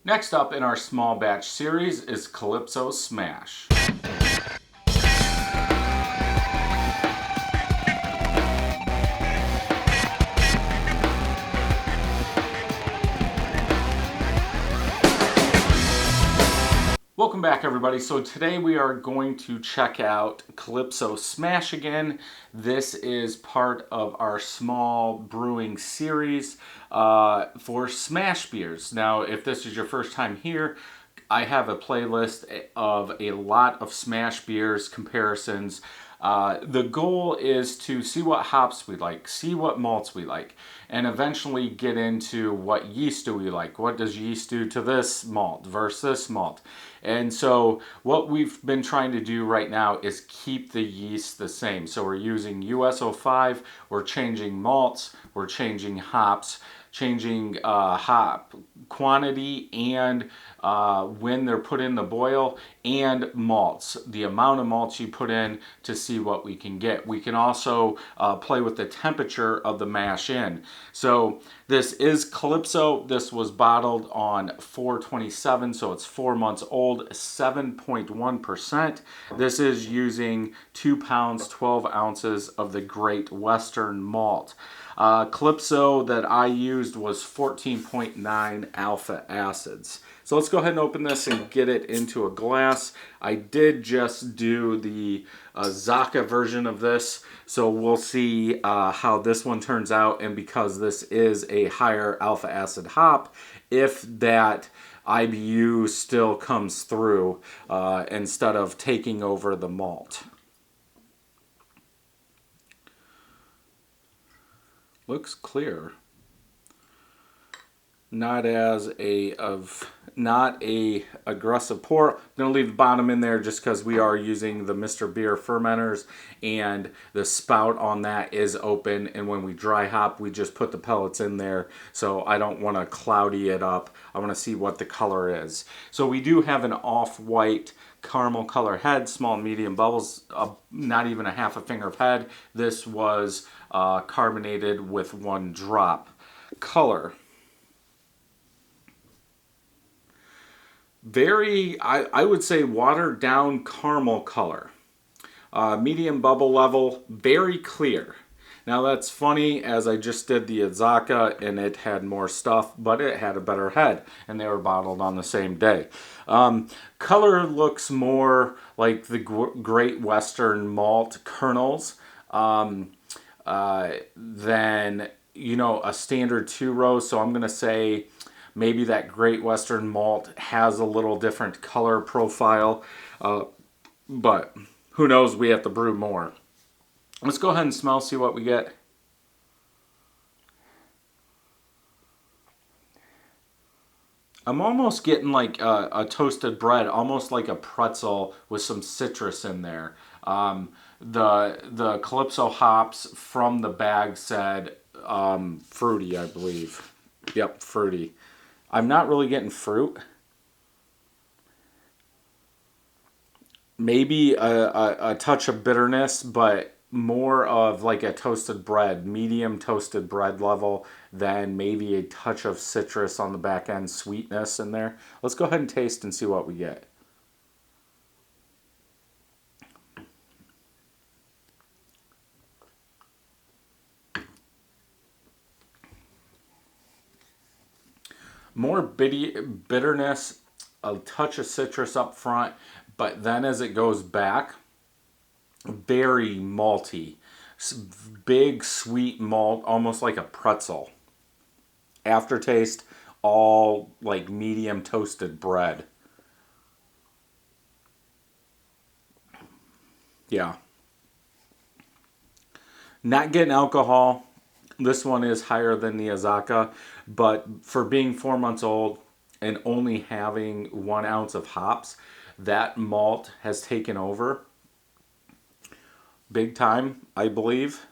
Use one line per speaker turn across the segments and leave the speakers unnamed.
Next up in our small batch series is Calypso Smash. Welcome back, everybody. So today we are going to check out Calypso Smash again. This is part of our small brewing series for Smash beers. Now, if this is your first time here, I have a playlist of a lot of Smash beers comparisons. The goal is to see what hops we like, see what malts we like, and eventually get into what yeast do we like. What does yeast do to this malt versus this malt? And so what we've been trying to do right now is keep the yeast the same. So we're using US-05, we're changing malts, we're changing hops, changing hop quantity and when they're put in the boil, and malts, the amount of malts you put in to see what we can get. We can also play with the temperature of the mash in. So this is Calypso. This was bottled on 4/27, so it's 4 months old, 7.1%. This is using 2 pounds, 12 ounces of the Great Western malt. Calypso that I used was 14.9 alpha acids. So let's go ahead and open this and get it into a glass. I did just do the Zaka version of this, so we'll see how this one turns out. And because this is a higher alpha acid hop, if that IBU still comes through instead of taking over the malt. Looks clear. Not a aggressive pour. I'm gonna leave the bottom in there just because we are using the Mr. Beer fermenters, and the spout on that is open. And when we dry hop, we just put the pellets in there. So I don't want to cloudy it up. I want to see what the color is. So we do have an off-white caramel color head, small medium bubbles, not even a half a finger of head. This was carbonated with 1 drop. Color. Very, I would say, watered down caramel color. Medium bubble level, very clear. Now that's funny, as I just did the Azaka and it had more stuff, but it had a better head, and they were bottled on the same day. Color looks more like the Great Western malt kernels than, you know, a standard 2-row. So I'm going to say maybe that Great Western malt has a little different color profile, but who knows, we have to brew more. Let's go ahead and smell, see what we get. I'm almost getting like a toasted bread, almost like a pretzel with some citrus in there. The Calypso hops from the bag said fruity, I believe. Yep, fruity. I'm not really getting fruit. Maybe a touch of bitterness, but more of like a toasted bread, medium toasted bread level, than maybe a touch of citrus on the back end, sweetness in there. Let's go ahead and taste and see what we get. More bitterness, a touch of citrus up front, but then as it goes back, very malty. Big sweet malt, almost like a pretzel. Aftertaste, all like medium toasted bread. Yeah. Not getting alcohol. This one is higher than the Azaka, but for being 4 months old and only having 1 ounce of hops, that malt has taken over big time, I believe.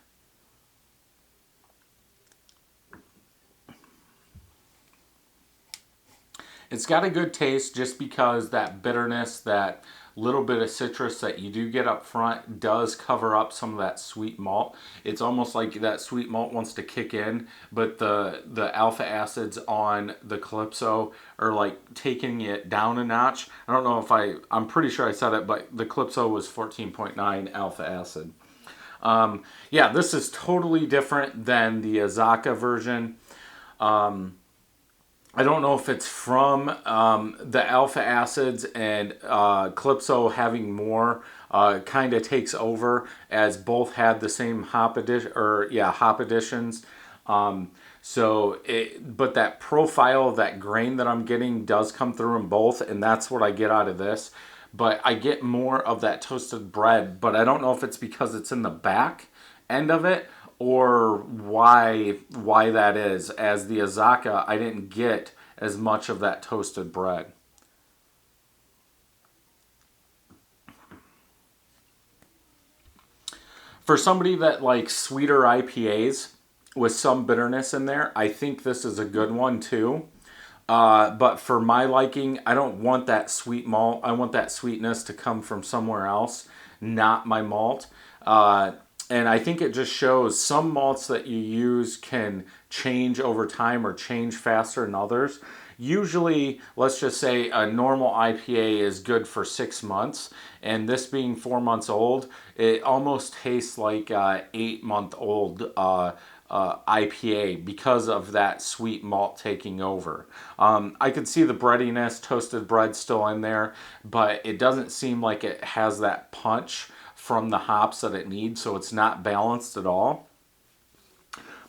It's got a good taste just because that bitterness, that little bit of citrus that you do get up front does cover up some of that sweet malt. It's almost like that sweet malt wants to kick in, but the alpha acids on the Calypso are like taking it down a notch. I don't know if I'm pretty sure I said it, but the Calypso was 14.9 alpha acid. Yeah, this is totally different than the Azacca version. I don't know if it's from the alpha acids and Calypso having more kind of takes over, as both had the same hop additions. But that profile of that grain that I'm getting does come through in both, and that's what I get out of this. But I get more of that toasted bread, but I don't know if it's because it's in the back end of it or why that is. As the Azacca, I didn't get as much of that toasted bread. For somebody that likes sweeter IPAs with some bitterness in there, I think this is a good one too. But for my liking, I don't want that sweet malt. I want that sweetness to come from somewhere else, not my malt. And I think it just shows some malts that you use can change over time or change faster than others. Usually, let's just say a normal IPA is good for 6 months, and this being 4 months old, it almost tastes like 8-month-old IPA because of that sweet malt taking over. I could see the breadiness, toasted bread still in there, but it doesn't seem like it has that punch from the hops that it needs, so it's not balanced at all.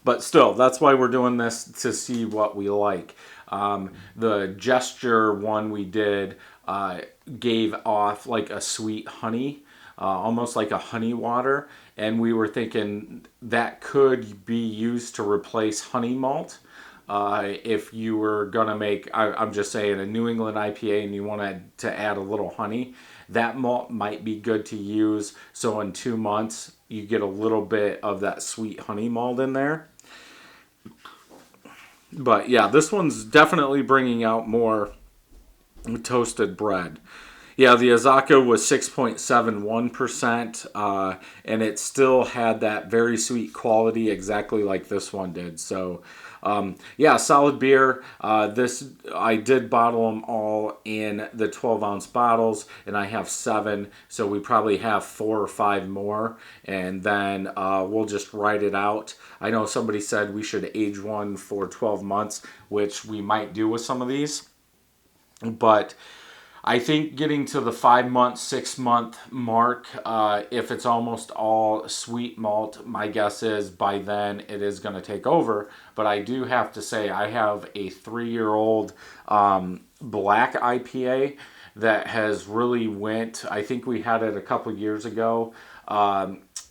But still, that's why we're doing this, to see what we like. The gesture one we did gave off like a sweet honey, almost like a honey water, and we were thinking that could be used to replace honey malt. If you were gonna make, I'm just saying, a New England IPA and you wanted to add a little honey, that malt might be good to use. So in 2 months, you get a little bit of that sweet honey malt in there. But yeah, this one's definitely bringing out more toasted bread. Yeah, the Azacca was 6.71%, and it still had that very sweet quality, exactly like this one did. So, yeah, solid beer. This, I did bottle them all in the 12-ounce bottles, and I have 7, so we probably have 4 or 5 more, and then we'll just write it out. I know somebody said we should age one for 12 months, which we might do with some of these, but I think getting to the 5-month, 6-month mark, if it's almost all sweet malt, my guess is by then it is going to take over. But I do have to say, I have a 3-year-old black IPA that has really went, I think we had it a couple years ago,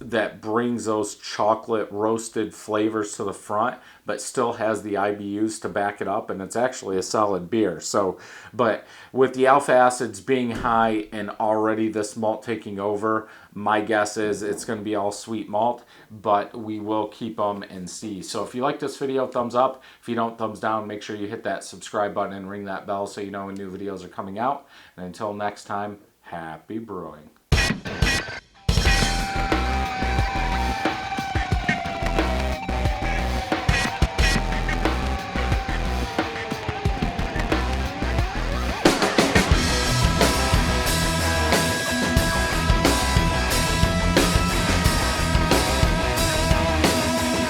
that brings those chocolate roasted flavors to the front, but still has the IBUs to back it up, and it's actually a solid beer. So, but with the alpha acids being high and already this malt taking over, my guess is it's going to be all sweet malt, but we will keep them and see. So if you like this video, thumbs up. If you don't, thumbs down. Make sure you hit that subscribe button and ring that bell so you know when new videos are coming out. And until next time, happy brewing.